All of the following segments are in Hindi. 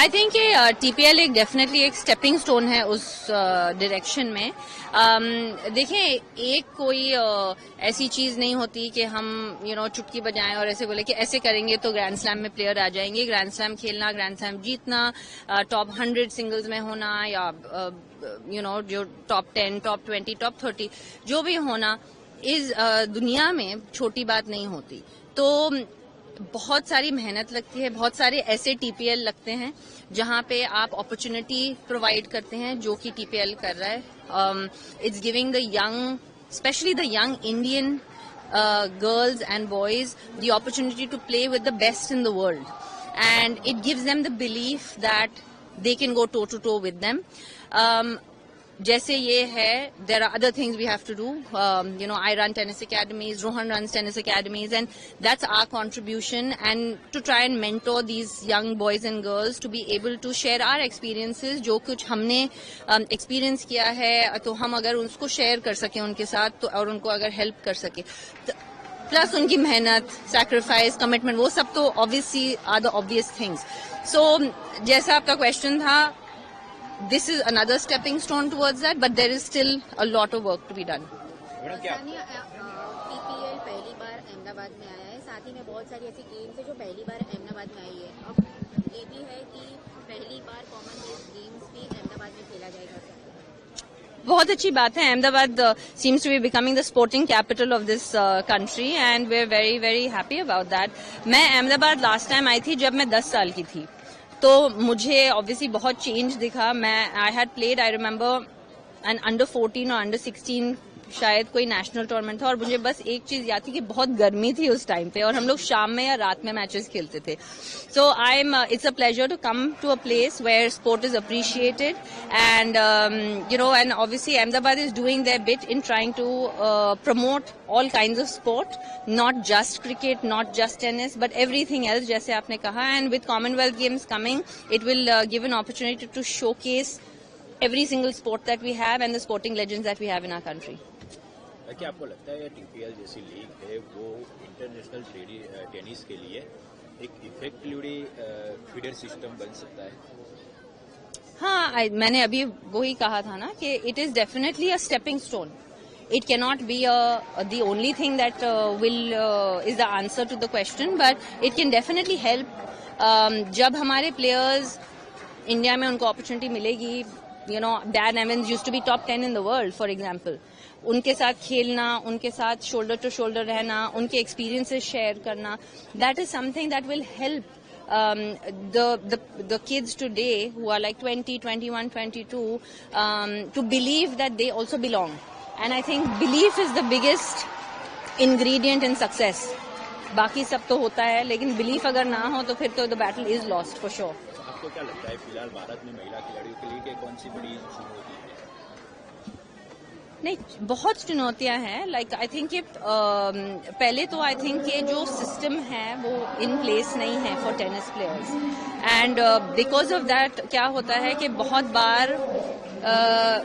आई थिंक TPL एक डेफिनेटली एक स्टेपिंग स्टोन है उस डायरेक्शन में। देखें, एक कोई ऐसी चीज नहीं होती कि हम चुटकी बजाएं और ऐसे बोले कि ऐसे करेंगे तो ग्रैंड स्लैम में प्लेयर आ जाएंगे। ग्रैंड स्लैम खेलना, ग्रैंड स्लैम जीतना, टॉप 100 सिंगल्स में होना या जो टॉप 10, टॉप 20, टॉप 30 जो भी होना, इस दुनिया में छोटी बात नहीं होती। तो बहुत सारी मेहनत लगती है, बहुत सारे ऐसे TPL लगते हैं जहां पे आप अपॉर्चुनिटी प्रोवाइड करते हैं, जो कि TPL कर रहा है। It's giving the young, specially the young Indian girls and boys the opportunity to play with the best in the world, and it gives them the belief that they can go toe to toe with them. जैसे ये है, there are other things we have to do. I run tennis academies, Rohan runs tennis academies, and that's our contribution, and to try and mentor these young boys and girls to be able to share our experiences. जो कुछ हमने experience किया है, तो हम अगर उसको share कर सकें उनके साथ, तो और उनको अगर help कर सके, प्लस उनकी मेहनत, sacrifice, commitment, वो सब तो obviously are the obvious things. So जैसा आपका question था, this is another stepping stone towards that, but there is still a lot of work to be done. TPL पहली बार अहमदाबाद में आया है, साथ ही में बहुत सारी ऐसी गेम्स है जो पहली बार अहमदाबाद में आई है। अब ये भी है कि पहली बार कॉमनवेल्थ गेम्स भी अहमदाबाद में खेला जाएगा। बहुत अच्छी बात है। Ahmedabad seems to be becoming the sporting capital of this country, and we're very very happy about that. मैं अहमदाबाद लास्ट टाइम आई थी जब मैं 10 साल की थी, तो मुझे ऑब्वियसली बहुत चेंज दिखा। I had played, I remember an under 14 और अंडर 16 शायद कोई नेशनल टूर्नामेंट था, और मुझे बस एक चीज याद थी कि बहुत गर्मी थी उस टाइम पे, और हम लोग शाम में या रात में मैचेस खेलते थे। So it's a pleasure to come to a place where sport is appreciated, and and obviously Ahmedabad is doing their bit in trying to promote all kinds of sport, not just cricket, not just tennis, but everything else, जैसे आपने कहा. And with Commonwealth Games coming, it will give an opportunity to showcase every single sport that we have and the sporting legends that we have in our country. क्या आपको लगता है TPL जैसी लीग है वो इंटरनेशनल टेनिस के लिए एक इफेक्टिवली फीडर सिस्टम बन सकता है? हाँ, मैंने अभी वही कहा था ना कि it is definitely a stepping stone. It cannot be the only thing that is the answer to the question, but it can definitely help. जब हमारे players इंडिया में उनको opportunity मिलेगी, Dan Evans used to be top 10 in the world, for example. उनके साथ खेलना, उनके साथ shoulder to shoulder रहना, उनके experiences share करना, that is something that will help the kids today who are like 20, 21, 22 to believe that they also belong. And I think belief is the biggest ingredient in success. बाकी सब तो होता है, लेकिन belief अगर ना हो तो फिर तो the battle is lost for sure. आपको क्या लगता है फिलहाल भारत में महिला खिलाड़ियों के लिए कौन सी बड़ी चुनौती है? नहीं, बहुत चुनौतियां हैं। लाइक आई थिंक पहले तो आई थिंक ये जो सिस्टम है वो इन प्लेस नहीं है for tennis players, and because of that क्या होता है कि बहुत बार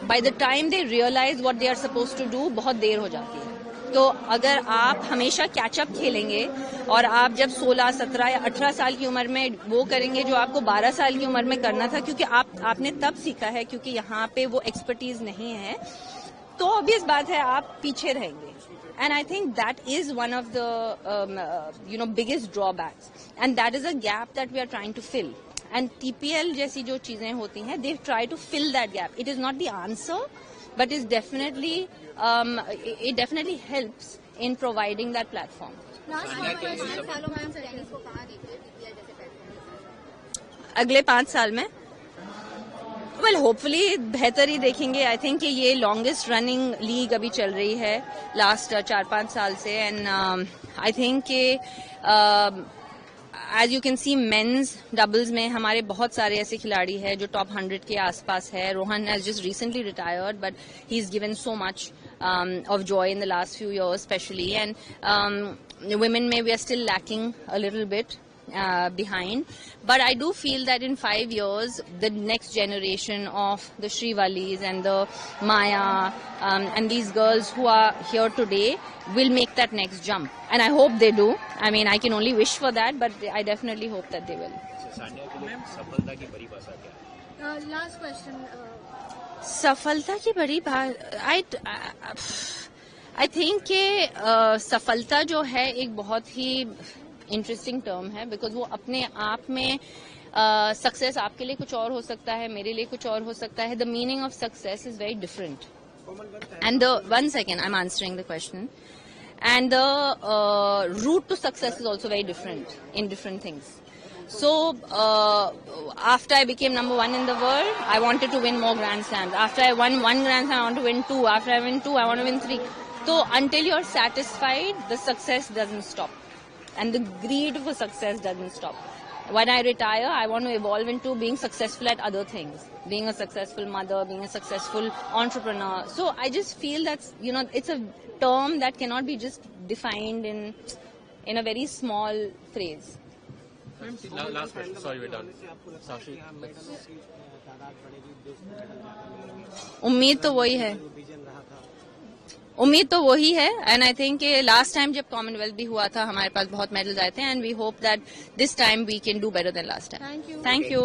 by the time they realise what they are suppose to do बहुत देर हो जाती है। तो अगर आप हमेशा कैचअप खेलेंगे और आप जब 16, 17 या 18 साल की उम्र में वो करेंगे जो आपको 12 साल की उम्र में करना था, क्योंकि आपने तब सीखा है, क्योंकि यहाँ पे वो एक्सपर्टीज नहीं है, तो ऑब्वियस बात है आप पीछे रहेंगे. And I think that is one of the biggest drawbacks, and that is a gap that we are trying to fill. And TPL जैसी जो चीजें होती हैं, they try to fill that gap. It is not the answer, but it definitely helps in providing that platform. अगले 5 साल में वेल होपफुली बेहतर ही देखेंगे. आई थिंक कि ये लॉन्गेस्ट रनिंग लीग अभी चल रही है लास्ट 4-5 साल से, एंड आई थिंक कि as you can see men's doubles में हमारे बहुत सारे ऐसे खिलाड़ी हैं जो टॉप 100 के आसपास है. Rohan has just recently retired, but he is given so much of joy in the last few years especially, and women we are still lacking a little bit behind, but I do feel that in 5 years the next generation of the Shrivalis and the Maya and these girls who are here today will make that next jump, and I hope they do. I mean, I can only wish for that, but I definitely hope that they will. Sania के लिए सफलता की परिभाषा क्या है? लास्ट क्वेश्चन सफलता की बड़ी बात आई थिंक कि सफलता जो है एक बहुत ही इंटरेस्टिंग टर्म है, बिकॉज वो अपने आप में सक्सेस आपके लिए कुछ और हो सकता है, मेरे लिए कुछ और हो सकता है. The meaning of success is very different. And one second, I am answering the question. And the route to success is also very different in different things. So after I became number 1 in the world, I wanted to win more Grand Slams. After I won 1 Grand Slam, I want to win 2. After I win 2, I want to win 3. So until you're satisfied, the success doesn't stop, and the greed for success doesn't stop. When I retire, I want to evolve into being successful at other things, being a successful mother, being a successful entrepreneur. So I just feel that, it's a term that cannot be just defined in a very small phrase. Last question. Sorry, we're done. Sakshi. उम्मीद तो वही है and I think last time जब कॉमनवेल्थ भी हुआ था हमारे पास बहुत मेडल्स आए थे, and we hope that this time we can do better than last time. Thank you.